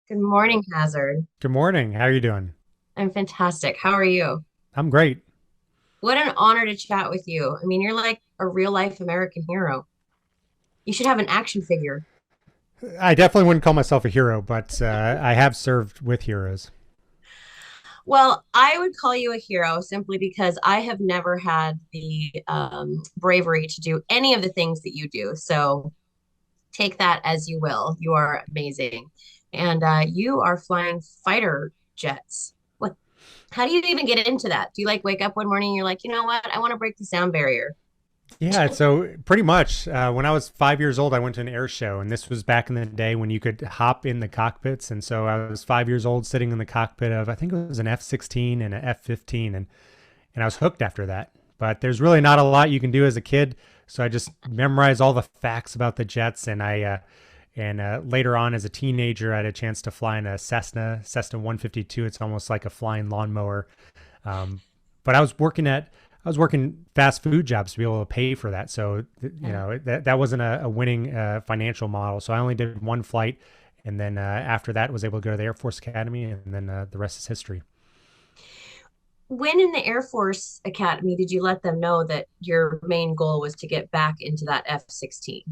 Good morning, Hazard. Good morning. How are you doing? I'm fantastic. How are you? I'm great. What an honor to chat with you. I mean, you're like a real life American hero. You should have an action figure. I definitely wouldn't call myself a hero, but I have served with heroes. Well, I would call you a hero simply because I have never had the bravery to do any of the things that you do. So take that as you will. You are amazing. And you are flying fighter jets. What? How do you even get into that? Do you like wake up one morning and you're like, you know what? I want to break the sound barrier. Yeah, so pretty much when I was 5 years old, I went to an air show, and this was back in the day when you could hop in the cockpits. And so I was 5 years old sitting in the cockpit of, I think it was an F-16 and an F-15, and I was hooked after that. But there's really not a lot you can do as a kid, so I just memorized all the facts about the jets, and later on as a teenager, I had a chance to fly in a Cessna 152. It's almost like a flying lawnmower. Um, but I was working fast food jobs to be able to pay for that. So that wasn't a winning financial model. So I only did one flight, and then after that was able to go to the Air Force Academy, and then the rest is history. When in the Air Force Academy did you let them know that your main goal was to get back into that F-16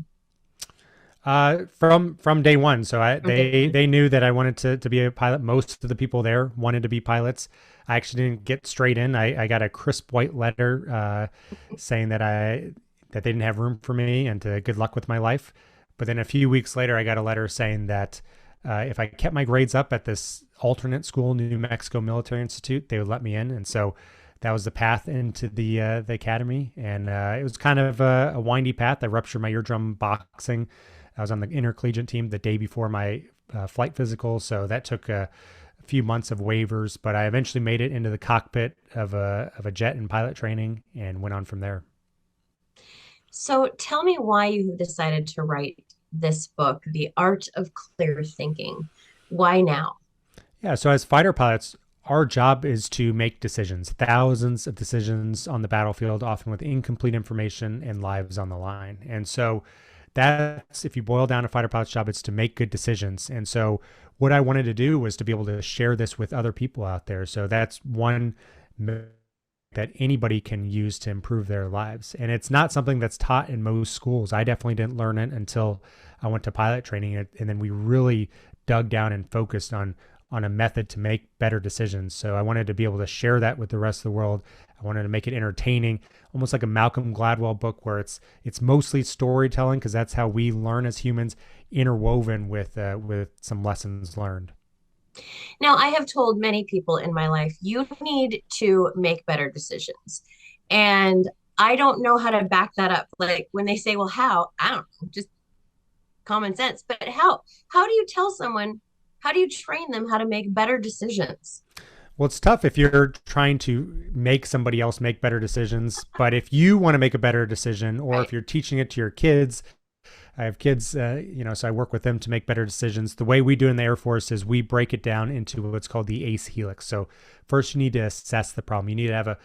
From day one. So from day one? they knew that I wanted to be a pilot. Most of the people there wanted to be pilots. I actually didn't get straight in. I got a crisp white letter saying that they didn't have room for me and to good luck with my life. But then a few weeks later, I got a letter saying that if I kept my grades up at this alternate school, New Mexico Military Institute, they would let me in. And so that was the path into the academy, and it was kind of a windy path. I ruptured my eardrum boxing. I was on the intercollegiate team the day before my flight physical, so that took a few months of waivers. But I eventually made it into the cockpit of a jet in pilot training and went on from there. So tell me why you decided to write this book, The Art of Clear Thinking. Why now? Yeah, so as fighter pilots, our job is to make decisions, thousands of decisions on the battlefield, often with incomplete information and lives on the line. And so that's, if you boil down a fighter pilot's job, it's to make good decisions. And so what I wanted to do was to be able to share this with other people out there. So that's one that anybody can use to improve their lives. And it's not something that's taught in most schools. I definitely didn't learn it until I went to pilot training, and then we really dug down and focused on a method to make better decisions. So I wanted to be able to share that with the rest of the world. I wanted to make it entertaining, almost like a Malcolm Gladwell book where it's mostly storytelling because that's how we learn as humans, interwoven with some lessons learned. Now, I have told many people in my life, you need to make better decisions. And I don't know how to back that up. Like when they say, well, how? I don't know, just common sense. But how do you tell someone, how do you train them how to make better decisions? Well, it's tough if you're trying to make somebody else make better decisions. But if you want to make a better decision, or if Right. you're teaching it to your kids, I have kids, so I work with them to make better decisions. The way we do in the Air Force is we break it down into what's called the ACE helix. So first, you need to assess the problem. You need to have a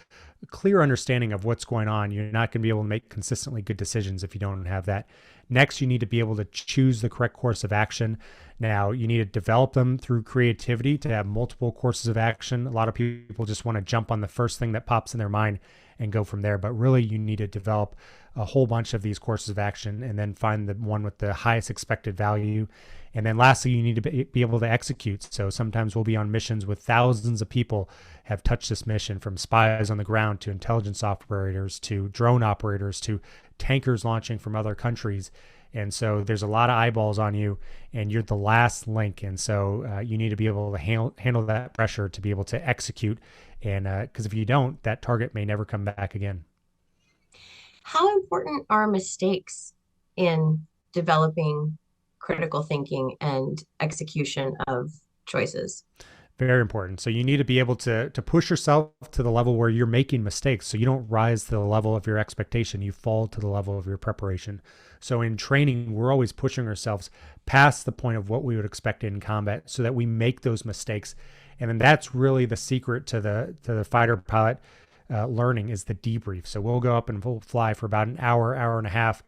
clear understanding of what's going on. You're not going to be able to make consistently good decisions if you don't have that. Next, you need to be able to choose the correct course of action. Now, you need to develop them through creativity to have multiple courses of action. A lot of people just want to jump on the first thing that pops in their mind and go from there. But really, you need to develop a whole bunch of these courses of action and then find the one with the highest expected value. And then lastly, you need to be able to execute. So sometimes we'll be on missions with thousands of people have touched this mission, from spies on the ground to intelligence operators to drone operators to tankers launching from other countries. And so there's a lot of eyeballs on you, and you're the last link. And so you need to be able to handle that pressure to be able to execute. And because if you don't, that target may never come back again. How important are mistakes in developing critical thinking and execution of choices? Very important. So you need to be able to push yourself to the level where you're making mistakes. So you don't rise to the level of your expectation. You fall to the level of your preparation. So in training, we're always pushing ourselves past the point of what we would expect in combat so that we make those mistakes. And then that's really the secret to the fighter pilot learning, is the debrief. So we'll go up and we'll fly for about an hour, hour and a half,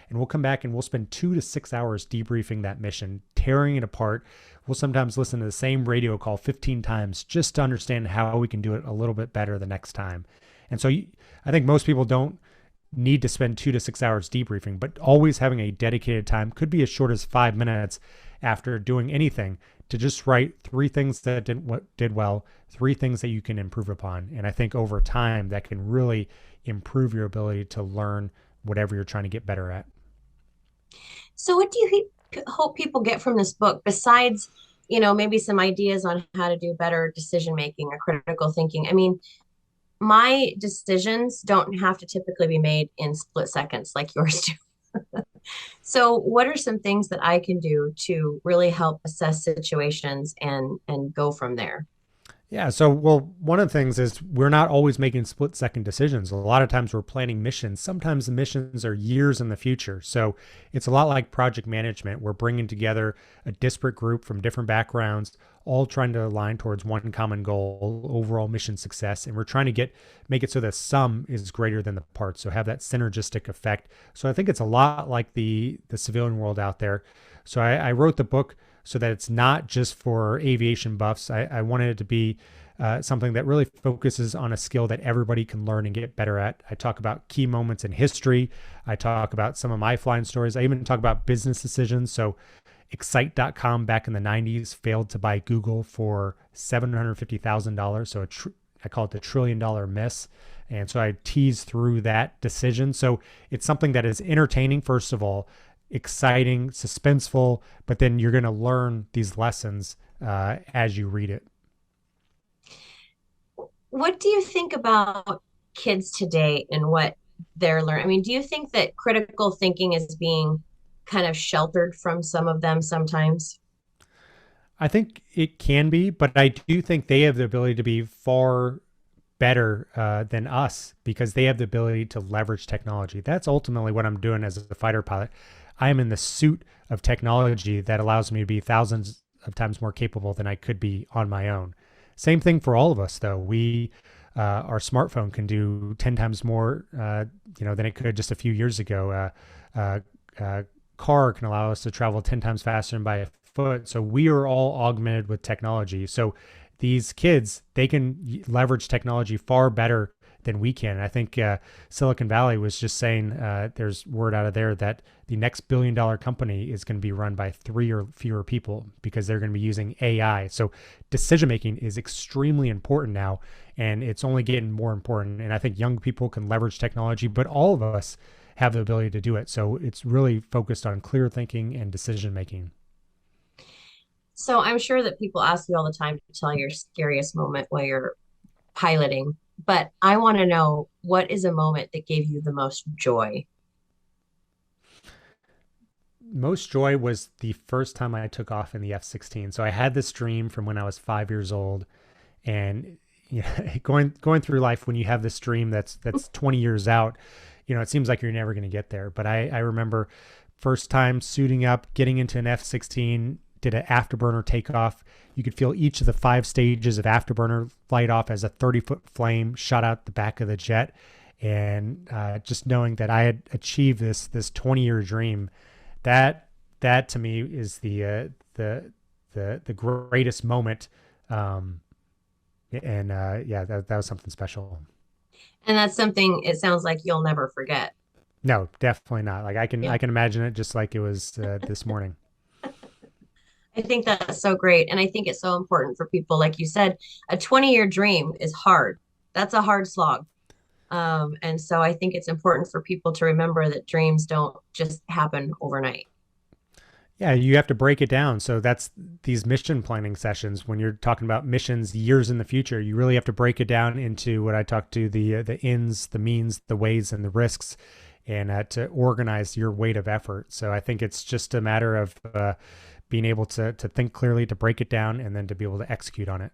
and we'll come back and we'll spend 2 to 6 hours debriefing that mission tearing it apart. We'll sometimes listen to the same radio call 15 times just to understand how we can do it a little bit better the next time. And so I think most people don't need to spend 2 to 6 hours debriefing, but always having a dedicated time, could be as short as 5 minutes after doing anything, to just write 3 things that did well, 3 things that you can improve upon. And I think over time that can really improve your ability to learn whatever you're trying to get better at. So what do you hope people get from this book besides, maybe some ideas on how to do better decision making or critical thinking? I mean, my decisions don't have to typically be made in split seconds like yours do. So what are some things that I can do to really help assess situations and go from there? Yeah. So, well, one of the things is we're not always making split second decisions. A lot of times we're planning missions. Sometimes the missions are years in the future. So it's a lot like project management. We're bringing together a disparate group from different backgrounds, all trying to align towards one common goal, overall mission success. And we're trying to make it so the sum is greater than the parts. So have that synergistic effect. So I think it's a lot like the civilian world out there. So I wrote the book so that it's not just for aviation buffs. I wanted it to be something that really focuses on a skill that everybody can learn and get better at. I talk about key moments in history. I talk about some of my flying stories. I even talk about business decisions. So Excite.com back in the 90s failed to buy Google for $750,000. So I call it the $1 trillion miss. And so I tease through that decision. So it's something that is entertaining, first of all, exciting, suspenseful, but then you're going to learn these lessons as you read it. What do you think about kids today and what they're learning? I mean, do you think that critical thinking is being kind of sheltered from some of them sometimes? I think it can be, but I do think they have the ability to be far better than us because they have the ability to leverage technology. That's ultimately what I'm doing as a fighter pilot. I am in the suit of technology that allows me to be thousands of times more capable than I could be on my own. Same thing for all of us, though. Our smartphone can do 10 times more, than it could just a few years ago. Car can allow us to travel 10 times faster than by a foot. So we are all augmented with technology. So these kids, they can leverage technology far better than we can. I think Silicon Valley was just saying there's word out of there that the next billion-dollar company is going to be run by 3 or fewer people because they're going to be using AI. So decision making is extremely important now, and it's only getting more important. And I think young people can leverage technology, but all of us have the ability to do it. So it's really focused on clear thinking and decision making. So I'm sure that people ask you all the time to tell your scariest moment while you're piloting, but I want to know, what is a moment that gave you the most joy? Most joy was the first time I took off in the F-16. So I had this dream from when I was 5 years old, and going through life when you have this dream that's 20 years out, it seems like you're never going to get there. But I remember first time suiting up, getting into an F-16, did an afterburner takeoff. You could feel each of the 5 stages of afterburner light off as a 30-foot flame shot out the back of the jet. And just knowing that I had achieved this 20-year dream, that to me is the greatest moment. That was something special. And that's something it sounds like you'll never forget. No, definitely not. Like Yeah. I can imagine it just like it was this morning. I think that's so great. And I think it's so important for people. Like you said, a 20-year dream is hard. That's a hard slog. And so I think it's important for people to remember that dreams don't just happen overnight. Yeah, you have to break it down. So that's these mission planning sessions. When you're talking about missions years in the future, you really have to break it down into what I talked to the ins, the means, the ways, and the risks, and to organize your weight of effort. So I think it's just a matter of being able to think clearly, to break it down, and then to be able to execute on it.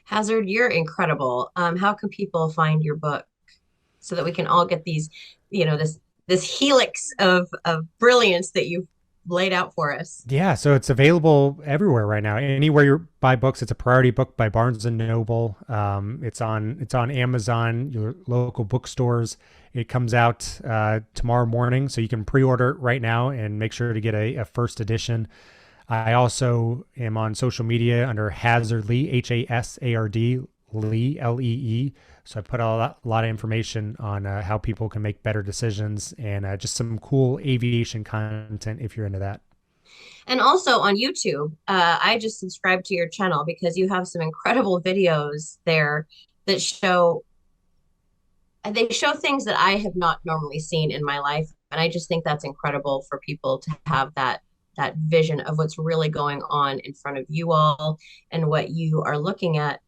Hazard, you're incredible. How can people find your book so that we can all get these, this helix of brilliance that you've laid out for us. Yeah, so it's available everywhere right now. Anywhere you buy books, it's a priority book by Barnes and Noble. It's on Amazon, your local bookstores. It comes out tomorrow morning, so you can pre-order it right now and make sure to get a first edition. I also am on social media under Hasard Lee, Hasard Lee, Lee. So I put a lot of information on how people can make better decisions and just some cool aviation content if you're into that. And also on YouTube, I just subscribed to your channel because you have some incredible videos there that show things that I have not normally seen in my life. And I just think that's incredible for people to have that vision of what's really going on in front of you all and what you are looking at.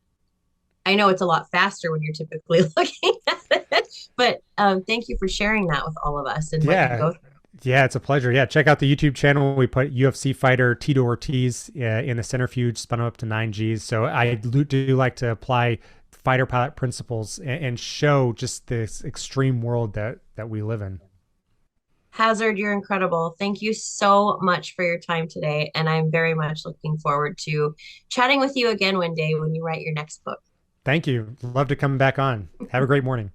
I know it's a lot faster when you're typically looking at it, but thank you for sharing that with all of us and what you Yeah. go through. Yeah, it's a pleasure. Yeah, check out the YouTube channel. We put UFC fighter Tito Ortiz in the centrifuge, spun him up to 9 Gs. So I do like to apply fighter pilot principles and show just this extreme world that we live in. Hasard, you're incredible. Thank you so much for your time today. And I'm very much looking forward to chatting with you again one day when you write your next book. Thank you. Love to come back on. Have a great morning.